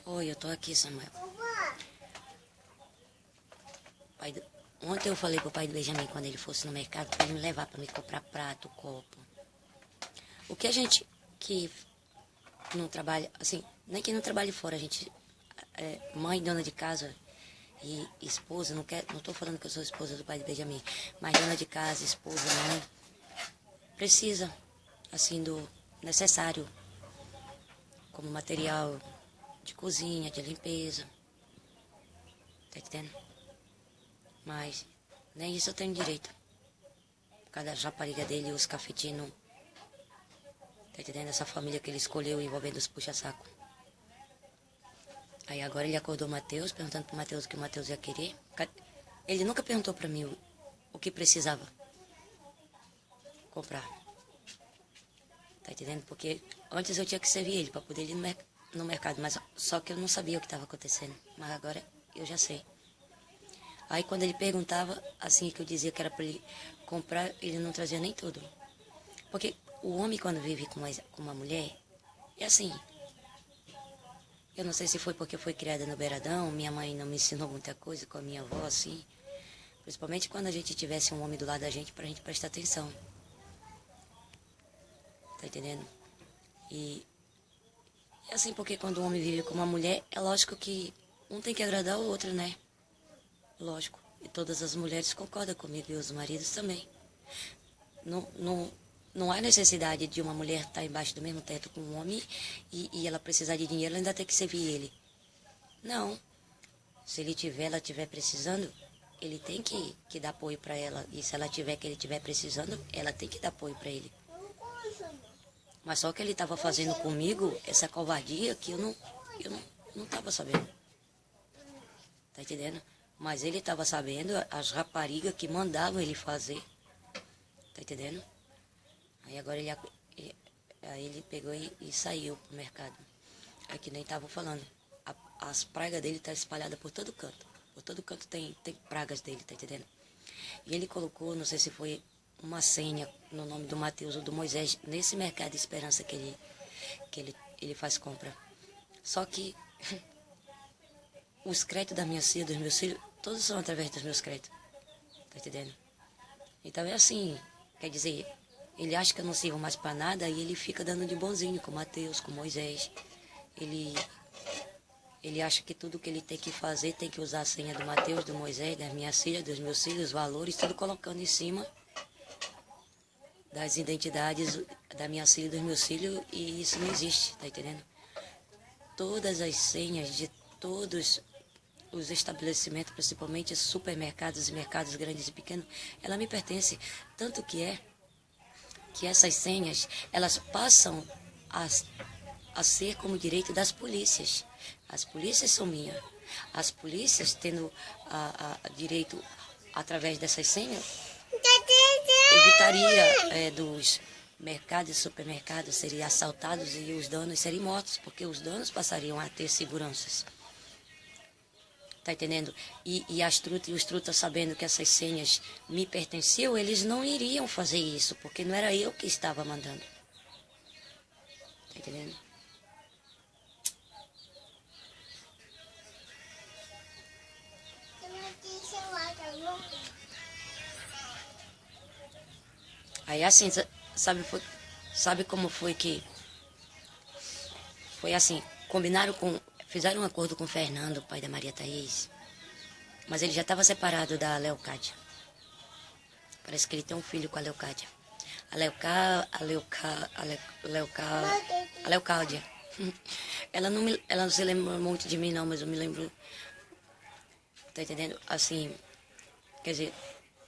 Oi, eu tô aqui, Samuel. Ontem eu falei pro pai do Benjamin, quando ele fosse no mercado, pra ele me levar pra me comprar prato, copo. O que a gente que não trabalha, assim, nem que não trabalhe fora, a gente mãe, dona de casa e esposa, não tô falando que eu sou esposa do pai do Benjamin, mas dona de casa, esposa, mãe, precisa, assim, do necessário, como material de cozinha, de limpeza, tá entendendo? Mas nem isso eu tenho direito. Por causa da rapariga dele e os cafetinos. Tá entendendo? Essa família que ele escolheu envolvendo os puxa-saco. Aí agora ele acordou o Matheus, perguntando pro Matheus o que o Matheus ia querer. Ele nunca perguntou pra mim o que precisava comprar. Tá entendendo? Porque antes eu tinha que servir ele pra poder ir no mercado. Mas só que eu não sabia o que estava acontecendo. Mas agora eu já sei. Aí quando ele perguntava, assim, que eu dizia que era para ele comprar, ele não trazia nem tudo. Porque o homem quando vive com uma mulher, é assim. Eu não sei se foi porque eu fui criada no Beiradão, minha mãe não me ensinou muita coisa com a minha avó, assim. Principalmente quando a gente tivesse um homem do lado da gente, pra gente prestar atenção. Tá entendendo? E é assim, porque quando o homem vive com uma mulher, é lógico que um tem que agradar o outro, né? Lógico. E todas as mulheres concordam comigo e os maridos também. Não há necessidade de uma mulher estar embaixo do mesmo teto com um homem e ela precisar de dinheiro, ela ainda tem que servir ele. Não. Se ela tiver precisando, ele tem que dar apoio para ela. E se ela tiver que ele tiver precisando, ela tem que dar apoio para ele. Mas só que ele estava fazendo comigo essa covardia que eu não estava sabendo. Tá entendendo? Mas ele estava sabendo, as raparigas que mandavam ele fazer. Tá entendendo? Aí agora ele pegou e saiu pro mercado. É que nem estavam falando. As pragas dele tá espalhadas por todo canto. Por todo canto tem pragas dele, tá entendendo? E ele colocou, não sei se foi uma senha no nome do Matheus ou do Moisés, nesse mercado de esperança que ele faz compra. Só que os créditos da minha filha, dos meus filhos, todos são através dos meus créditos. Tá entendendo? Então é assim, quer dizer, ele acha que eu não sirvo mais para nada e ele fica dando de bonzinho com Mateus, com Moisés. Ele acha que tudo que ele tem que fazer tem que usar a senha do Mateus, do Moisés, das minhas filhas, dos meus filhos, os valores, tudo colocando em cima das identidades da minha filha e dos meus filhos, e isso não existe, tá entendendo? Todas as senhas de todos os estabelecimentos, principalmente supermercados e mercados grandes e pequenos, ela me pertence. Tanto que essas senhas, elas passam a ser como direito das polícias. As polícias são minhas. As polícias, tendo direito através dessas senhas, evitaria dos mercados e supermercados serem assaltados e os donos serem mortos, porque os donos passariam a ter seguranças. Tá entendendo? E as trutas e os trutas, sabendo que essas senhas me pertenciam, eles não iriam fazer isso, porque não era eu que estava mandando. Tá entendendo? Aí assim, sabe como foi que... Foi assim, fizeram um acordo com o Fernando, pai da Maria Thaís, mas ele já estava separado da Leocádia. Parece que ele tem um filho com a Leocádia. A Leocádia. Ela não se lembra muito de mim não, mas eu me lembro. Tá entendendo? Assim, quer dizer,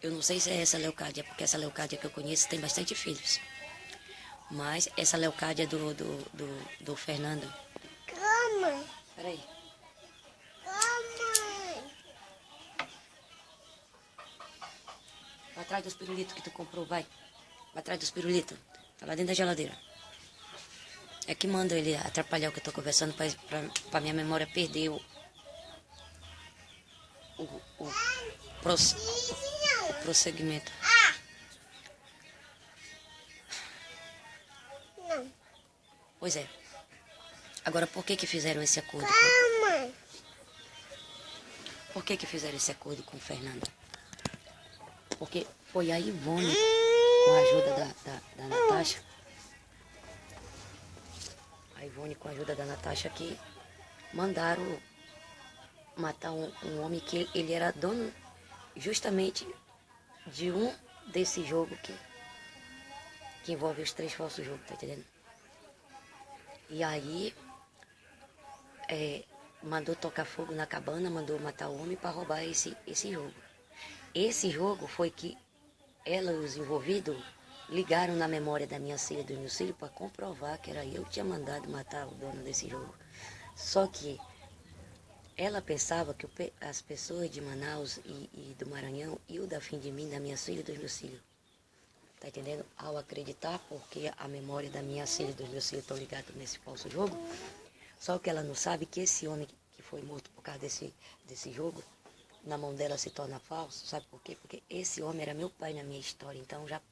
eu não sei se é essa Leocádia, porque essa Leocádia que eu conheço tem bastante filhos. Mas essa Leocádia do Fernando. Calma. Peraí. Calma. Vai atrás dos pirulitos que tu comprou, vai. Vai atrás dos pirulitos. Tá lá dentro da geladeira. É que manda ele atrapalhar o que eu tô conversando pra minha memória perder o prosseguimento. Não. Pois é. Agora, por que fizeram esse acordo? Por que fizeram esse acordo com o Fernando? Porque foi a Ivone, com a ajuda da Natasha, a Ivone, com a ajuda da Natasha, que mandaram matar um homem que ele era dono justamente de um desse jogo que envolve os 3 falsos jogos, tá entendendo? E aí mandou tocar fogo na cabana, mandou matar o homem para roubar esse jogo. Esse jogo foi que ela e os envolvidos ligaram na memória da minha filha e do meu filho para comprovar que era eu que tinha mandado matar o dono desse jogo. Só que ela pensava que as pessoas de Manaus e do Maranhão iam dar fim de mim, da minha filha e dos meus filhos. Tá entendendo? Ao acreditar, porque a memória da minha filha e dos meus filhos estão ligados nesse falso jogo. Só que ela não sabe que esse homem que foi morto por causa desse jogo, na mão dela se torna falso. Sabe por quê? Porque esse homem era meu pai na minha história. Então já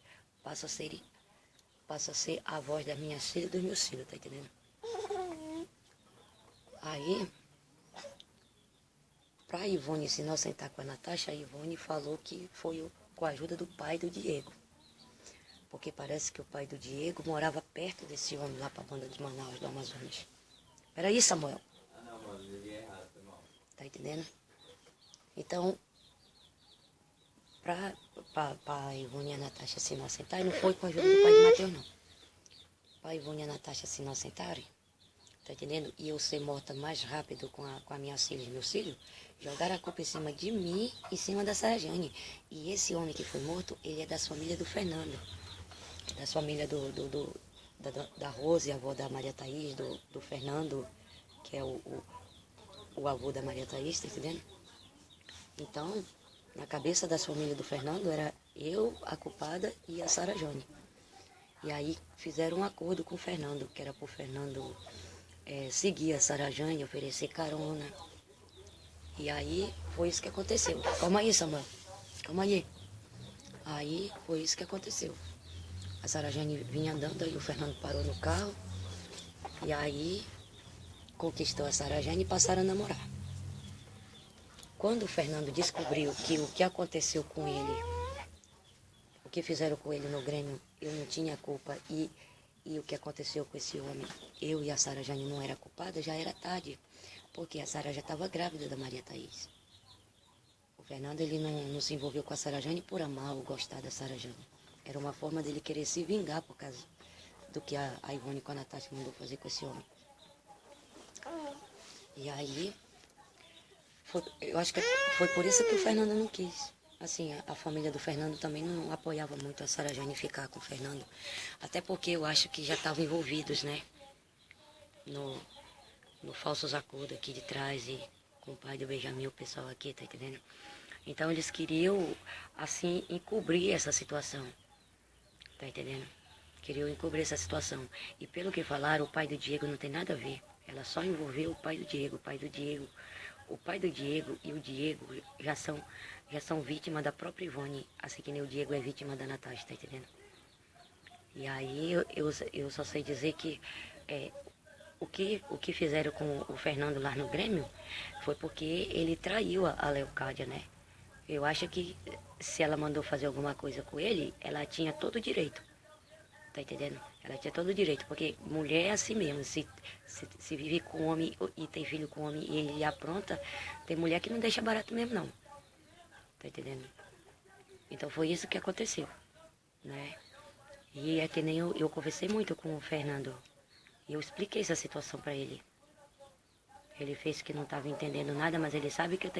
passa a ser a voz da minha filha e dos meus filhos, tá entendendo? Aí, pra Ivone se inocentar com a Natasha, a Ivone falou que foi com a ajuda do pai do Diego. Porque parece que o pai do Diego morava perto desse homem lá pra banda de Manaus, do Amazonas. Peraí, Samuel. Não, mano, eu li errado, foi mal. Tá entendendo? Então, pra Ivone e a Natasha se inocentarem, não foi com a ajuda do pai de Mateus, não. Pra Ivone e a Natasha se inocentarem, tá entendendo? E eu ser morta mais rápido com a minha filha e meu filho, jogaram a culpa em cima de mim, em cima da Sarajane. E esse homem que foi morto, ele é da família do Fernando. Da família da Rose, avó da Maria Thaís, do Fernando, que é o avô da Maria Thaís, tá entendendo? Então, na cabeça da família do Fernando, era eu, a culpada, e a Sarajane. E aí fizeram um acordo com o Fernando, que era pro Fernando seguir a Sarajane, oferecer carona. E aí foi isso que aconteceu. Calma aí, Samuel. Calma aí. Aí foi isso que aconteceu. A Sarajane vinha andando, aí o Fernando parou no carro. E aí conquistou a Sarajane e passaram a namorar. Quando o Fernando descobriu que o que aconteceu com ele, o que fizeram com ele no Grêmio, eu não tinha culpa e o que aconteceu com esse homem, eu e a Sarajane não era culpada, já era tarde, porque a Sara já estava grávida da Maria Thaís. O Fernando, ele não se envolveu com a Sarajane por amar ou gostar da Sarajane. Era uma forma dele querer se vingar por causa do que a Ivone com a Natasha mandou fazer com esse homem. E aí, eu acho que foi por isso que o Fernando não quis. Assim, a família do Fernando também não apoiava muito a Sarajane ficar com o Fernando. Até porque eu acho que já estavam envolvidos, né? No falsos acordos aqui de trás e com o pai do Benjamin, o pessoal aqui, tá entendendo? Então eles queriam, assim, encobrir essa situação. Tá entendendo? Queriam encobrir essa situação. E pelo que falaram, o pai do Diego não tem nada a ver. Ela só envolveu o pai do Diego. O pai do Diego e o Diego já são vítimas da própria Ivone. Assim que nem o Diego é vítima da Natasha, tá entendendo? E aí eu só sei dizer que o que fizeram com o Fernando lá no Grêmio foi porque ele traiu a Leocádia, né? Eu acho que se ela mandou fazer alguma coisa com ele, ela tinha todo o direito. Tá entendendo? Ela tinha todo o direito, porque mulher é assim mesmo. Se vive com homem e tem filho com homem e ele apronta, tem mulher que não deixa barato mesmo, não. Tá entendendo? Então foi isso que aconteceu, né? E é que nem eu conversei muito com o Fernando. E eu expliquei essa situação pra ele. Ele fez que não estava entendendo nada, mas ele sabe que eu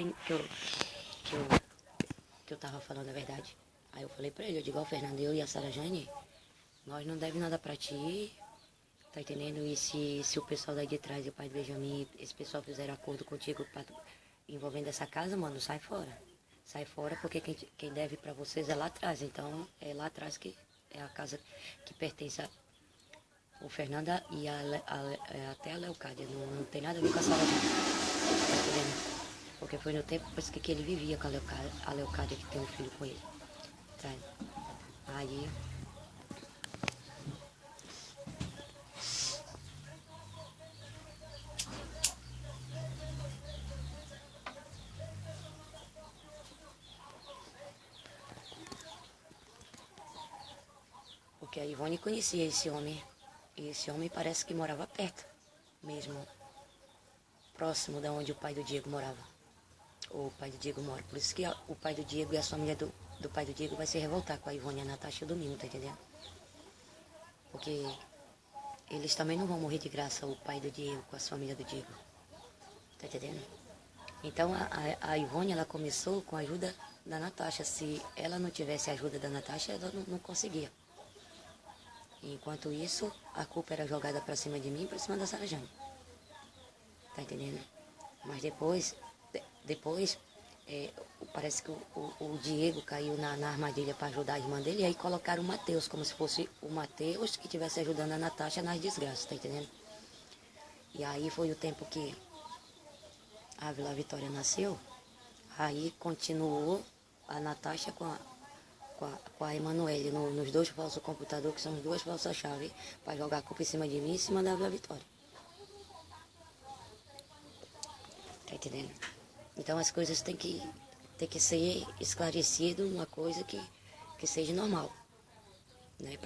tava falando a verdade. Aí eu falei pra ele, eu digo, ó, Fernando, eu e a Sarajane, nós não devemos nada pra ti, tá entendendo? E se o pessoal daí de trás, o pai do Benjamin, esse pessoal fizeram acordo contigo envolvendo essa casa, mano, sai fora. Sai fora, porque quem deve pra vocês é lá atrás. Então, é lá atrás que é a casa que pertence o Fernanda e até a Leocádia. Não tem nada a ver com a Sarajane, tá entendendo? Porque foi no tempo depois que ele vivia com a Leocádia, que tem um filho com ele. Tá? Aí... a Ivone conhecia esse homem. E esse homem parece que morava perto, mesmo próximo da onde o pai do Diego morava. Ou o pai do Diego mora. Por isso que o pai do Diego e a família do pai do Diego vai se revoltar com a Ivone e a Natasha domingo, tá entendendo? Porque eles também não vão morrer de graça, o pai do Diego com a família do Diego. Tá entendendo? Então a Ivone, ela começou com a ajuda da Natasha. Se ela não tivesse a ajuda da Natasha, ela não conseguia. Enquanto isso, a culpa era jogada pra cima de mim e pra cima da Sara Jane. Tá entendendo? Mas depois parece que o Diego caiu na armadilha para ajudar a irmã dele. E aí colocaram o Matheus, como se fosse o Matheus que estivesse ajudando a Natasha nas desgraças, tá entendendo? E aí foi o tempo que a Vila Vitória nasceu. Aí continuou a Natasha com a Emanuele nos dois falsos computadores, que são as duas falsas chaves, para jogar a culpa em cima de mim e em cima da Vila Vitória. Tá entendendo? Então as coisas têm que ser esclarecidas, uma coisa que seja normal. Né?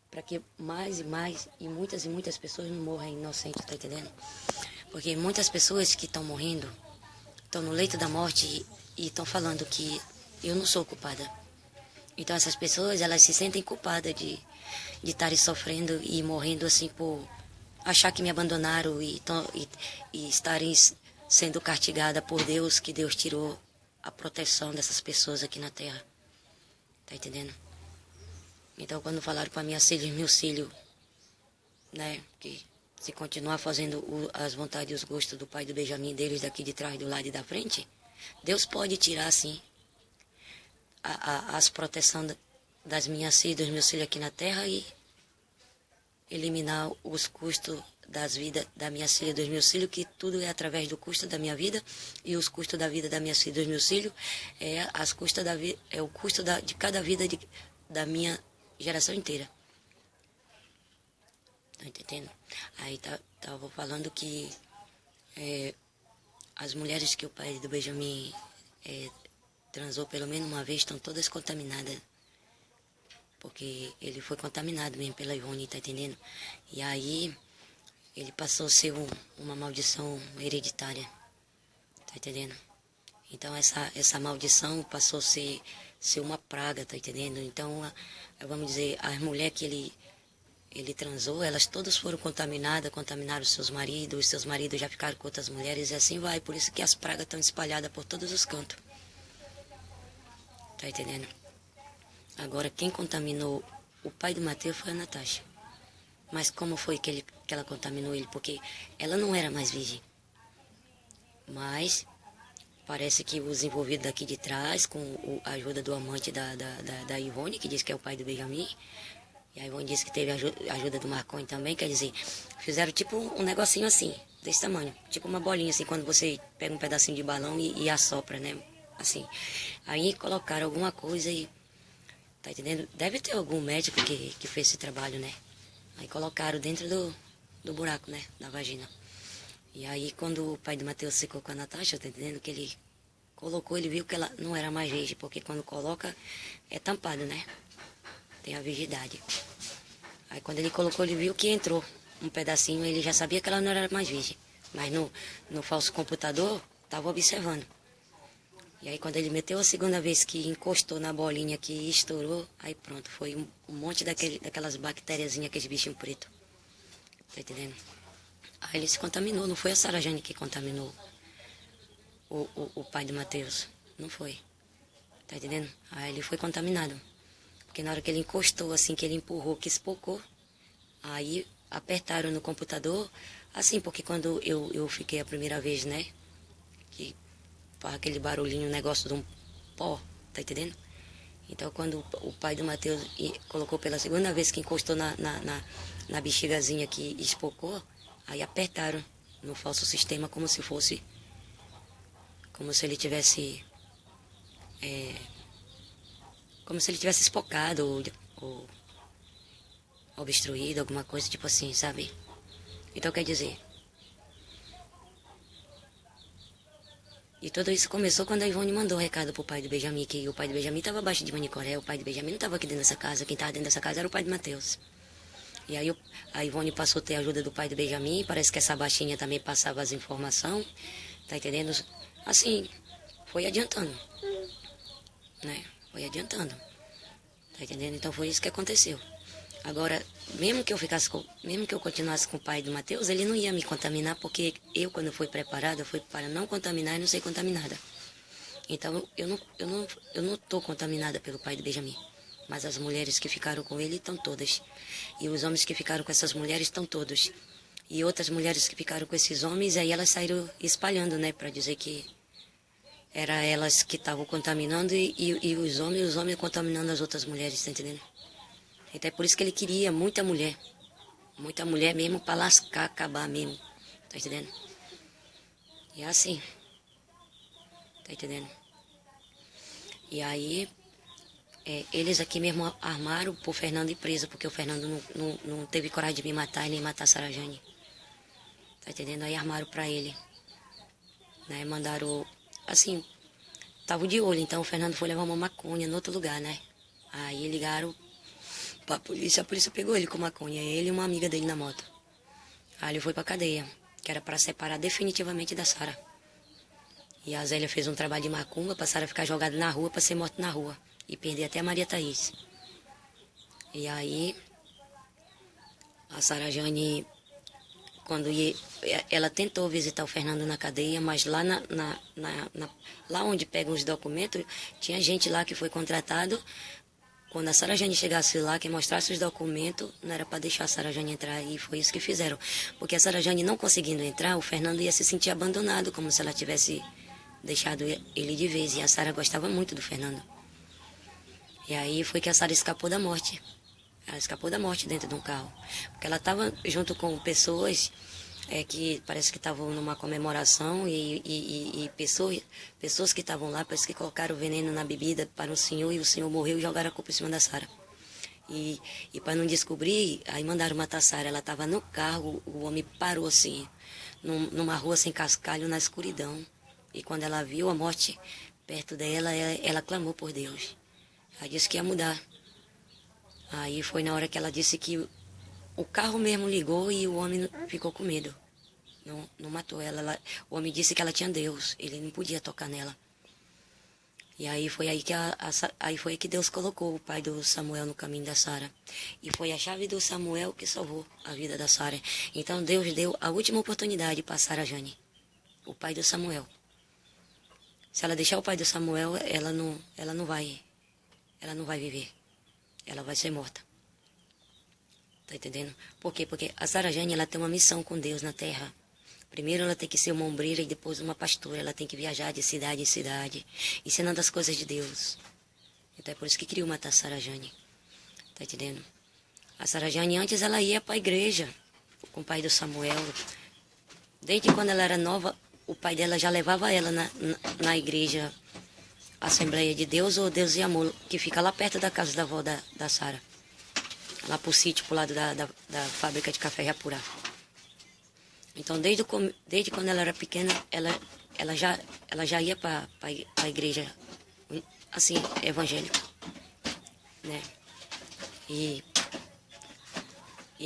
Para que mais e mais, e muitas pessoas não morram inocentes, tá entendendo? Porque muitas pessoas que estão morrendo, estão no leito da morte e estão falando que eu não sou culpada. Então essas pessoas, elas se sentem culpadas de estarem sofrendo e morrendo assim por achar que me abandonaram e estarem sendo castigadas por Deus, que Deus tirou a proteção dessas pessoas aqui na terra. Tá entendendo? Então quando falaram para minha filha e meu filho, né, que se continuar fazendo as vontades e os gostos do pai do Benjamin, deles daqui de trás, do lado e da frente, Deus pode tirar sim as proteções das minhas filhas, dos meus filhos aqui na terra e eliminar os custos das vidas da minha filha e dos meus filhos, que tudo é através do custo da minha vida, e os custos da vida da minha filha e dos meus filhos é o custo de cada vida da minha geração inteira. Tá entendendo? Aí tava falando que as mulheres que o pai do Benjamin transou pelo menos uma vez estão todas contaminadas. Porque ele foi contaminado mesmo pela Ivone, tá entendendo? E aí ele passou a ser uma maldição hereditária. Tá entendendo? Então essa maldição passou a ser uma praga, tá entendendo? Então, vamos dizer, as mulheres que ele transou, elas todas foram contaminadas, contaminaram seus maridos já ficaram com outras mulheres e assim vai. Por isso que as pragas estão espalhadas por todos os cantos. Tá entendendo? Agora, quem contaminou o pai do Matheus foi a Natasha. Mas como foi que ela contaminou ele? Porque ela não era mais virgem. Mas parece que os envolvidos daqui de trás, com a ajuda do amante da Ivone, que diz que é o pai do Benjamin, e a Ivone disse que teve a ajuda do Marconi também, quer dizer, fizeram tipo um negocinho assim, desse tamanho. Tipo uma bolinha assim, quando você pega um pedacinho de balão e assopra, né? Assim. Aí colocaram alguma coisa e... Tá entendendo? Deve ter algum médico que fez esse trabalho, né? Aí colocaram dentro do buraco, né? Da vagina. E aí quando o pai do Matheus ficou com a Natasha, tá entendendo? Que ele colocou, ele viu que ela não era mais virgem, porque quando coloca é tampado, né? Tem a virgindade. Aí quando ele colocou, ele viu que entrou um pedacinho, ele já sabia que ela não era mais virgem. Mas no falso computador, tava observando. E aí quando ele meteu a segunda vez que encostou na bolinha que estourou, aí pronto, foi um monte daquelas bactériazinhas, aqueles bichinhos pretos. Tá entendendo? Aí ele se contaminou, não foi a Sara Jane que contaminou o pai do Matheus. Não foi. Tá entendendo? Aí ele foi contaminado. Porque na hora que ele encostou, assim, que ele empurrou, que espocou, aí apertaram no computador, assim, porque quando eu fiquei a primeira vez, né, que faz aquele barulhinho, negócio de um pó, tá entendendo? Então, quando o pai do Matheus colocou pela segunda vez que encostou na bexigazinha que espocou, aí apertaram no falso sistema como se ele tivesse espocado ou obstruído, alguma coisa tipo assim, sabe? Então, quer dizer, E tudo isso começou quando a Ivone mandou um recado pro pai do Benjamin, que o pai do Benjamin estava abaixo de Manicoré, o pai do Benjamin não estava aqui dentro dessa casa, quem estava dentro dessa casa era o pai do Mateus. E aí a Ivone passou a ter a ajuda do pai do Benjamin, parece que essa baixinha também passava as informações, tá entendendo? Assim, foi adiantando, né? Foi adiantando, tá entendendo? Então foi isso que aconteceu. Agora, mesmo que eu continuasse com o pai do Mateus, ele não ia me contaminar, porque eu, quando fui preparada, fui para não contaminar e não ser contaminada. Então, eu não estou contaminada pelo pai do Benjamin. Mas as mulheres que ficaram com ele estão todas. E os homens que ficaram com essas mulheres estão todos. E outras mulheres que ficaram com esses homens, aí elas saíram espalhando, né, para dizer que era elas que estavam contaminando e os homens contaminando as outras mulheres, tá entendendo? Então é por isso que ele queria muita mulher mesmo, para lascar, acabar mesmo, tá entendendo? E é assim, tá entendendo? E aí, eles aqui mesmo armaram pro Fernando ir preso, porque o Fernando não teve coragem de me matar e nem matar a Sara Jane, tá entendendo? Aí armaram pra ele, né, mandaram, assim, tava de olho, então o Fernando foi levar uma maconha em outro lugar, né? Aí ligaram a polícia pegou ele com maconha, ele e uma amiga dele na moto. Aí ele foi pra cadeia, que era pra separar definitivamente da Sara. E a Zélia fez um trabalho de macumba pra Sara ficar jogada na rua, pra ser morta na rua. E perder até a Maria Thaís. E aí, a Sara Jane, ela tentou visitar o Fernando na cadeia, mas lá, lá onde pegam os documentos, tinha gente lá que foi contratado. Quando a Sara Jane chegasse lá, que mostrasse os documentos, não era para deixar a Sara Jane entrar, e foi isso que fizeram. Porque a Sara Jane não conseguindo entrar, o Fernando ia se sentir abandonado, como se ela tivesse deixado ele de vez, e a Sara gostava muito do Fernando. E aí foi que a Sara escapou da morte. Ela escapou da morte dentro de um carro. Porque ela estava junto com pessoas que parece que estavam numa comemoração e pessoas que estavam lá, parece que colocaram veneno na bebida para o senhor e o senhor morreu e jogaram a culpa em cima da Sara. E para não descobrir, aí mandaram matar a Sara. Ela estava no carro, o homem parou assim, numa rua sem cascalho, na escuridão. E quando ela viu a morte perto dela, ela clamou por Deus. Ela disse que ia mudar. Aí foi na hora que ela disse que o carro mesmo ligou e o homem ficou com medo. Não matou ela. O homem disse que ela tinha Deus. Ele não podia tocar nela. E aí foi aí que, aí foi que Deus colocou o pai do Samuel no caminho da Sara. E foi a chave do Samuel que salvou a vida da Sara. Então Deus deu a última oportunidade para Sara Jane, o pai do Samuel. Se ela deixar o pai do Samuel, ela não vai viver. Ela vai ser morta. Tá entendendo? Por quê? Porque a Sara Jane, ela tem uma missão com Deus na terra. Primeiro ela tem que ser uma ombreira e depois uma pastora. Ela tem que viajar de cidade em cidade, ensinando as coisas de Deus. Então é por isso que queriam matar a Sara Jane. Tá entendendo? A Sara Jane, antes ela ia para a igreja com o pai do Samuel. Desde quando ela era nova, o pai dela já levava ela na igreja Assembleia de Deus ou Deus e Amor, que fica lá perto da casa da avó da Sara. Lá pro sítio, pro lado da fábrica de café Japurá. Então, desde quando ela era pequena, ela já ia para a igreja, assim, evangélica, né? E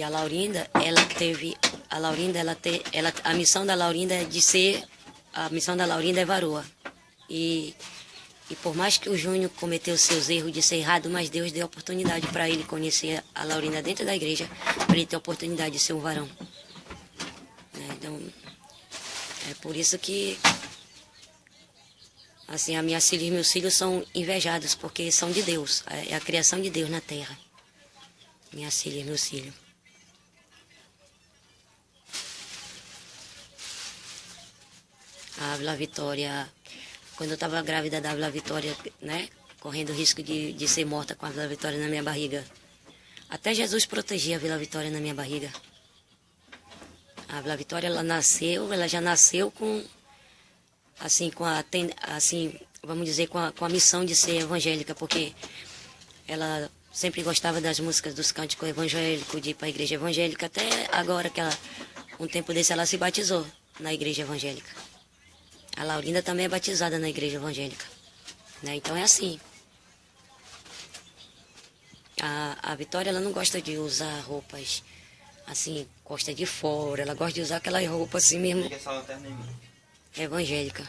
a Laurinda, a missão da Laurinda é de ser, a missão da Laurinda é varoa. E por mais que o Júnior cometeu seus erros de ser errado, mas Deus deu oportunidade para ele conhecer a Laurinda dentro da igreja, para ele ter a oportunidade de ser um varão. Então, é por isso que, assim, a minha filha e meus filhos são invejados, porque são de Deus, é a criação de Deus na terra. Minha filha e meus filhos. A Ávila Vitória, quando eu estava grávida da Ávila Vitória, né, correndo o risco de ser morta com a Ávila Vitória na minha barriga, até Jesus protegia a Ávila Vitória na minha barriga. A Ávila Vitória, ela já nasceu com, assim, vamos dizer, com a missão de ser evangélica, porque ela sempre gostava das músicas, dos cânticos evangélicos, de ir para a igreja evangélica, até agora que um tempo desse ela se batizou na igreja evangélica. A Laurinda também é batizada na igreja evangélica, né? Então é assim. A Vitória, ela não gosta de usar roupas assim, costa de fora. Ela gosta de usar aquelas roupas assim mesmo, Liga essa lanterna em mim. evangélica.